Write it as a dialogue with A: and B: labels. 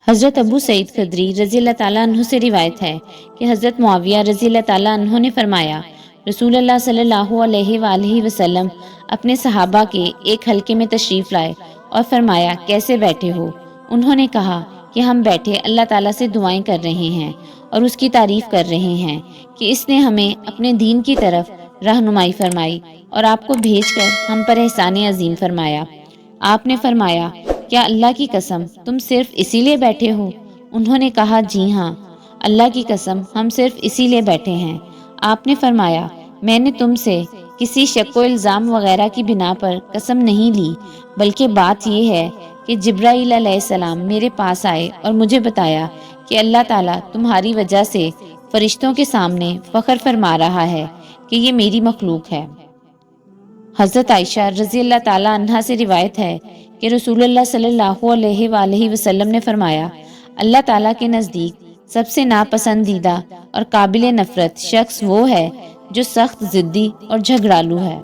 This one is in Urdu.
A: حضرت ابو سعید خدری رضی اللہ تعالیٰ عنہ سے روایت ہے کہ حضرت معاویہ رضی اللہ تعالیٰ عنہ نے فرمایا، رسول اللہ صلی اللہ علیہ وآلہ وسلم اپنے صحابہ کے ایک حلقے میں تشریف لائے اور فرمایا، کیسے بیٹھے ہو؟ انہوں نے کہا کہ ہم بیٹھے اللہ تعالیٰ سے دعائیں کر رہے ہیں اور اس کی تعریف کر رہے ہیں کہ اس نے ہمیں اپنے دین کی طرف رہنمائی فرمائی اور آپ کو بھیج کر ہم پر احسان عظیم فرمایا۔ آپ نے فرمایا، کیا اللہ کی قسم تم صرف اسی لیے بیٹھے ہو؟ انہوں نے کہا، جی ہاں، اللہ کی قسم ہم صرف اسی لیے بیٹھے ہیں۔ آپ نے فرمایا، میں نے تم سے کسی شک و الزام وغیرہ کی بنا پر قسم نہیں لی، بلکہ بات یہ ہے کہ جبرائیل علیہ السلام میرے پاس آئے اور مجھے بتایا کہ اللہ تعالیٰ تمہاری وجہ سے فرشتوں کے سامنے فخر فرما رہا ہے کہ یہ میری مخلوق ہے۔ حضرت عائشہ رضی اللہ تعالیٰ عنہا سے روایت ہے کہ رسول اللہ صلی اللہ علیہ وآلہ وسلم نے فرمایا، اللہ تعالیٰ کے نزدیک سب سے ناپسندیدہ اور قابل نفرت شخص وہ ہے جو سخت ضدی اور جھگڑالو ہے۔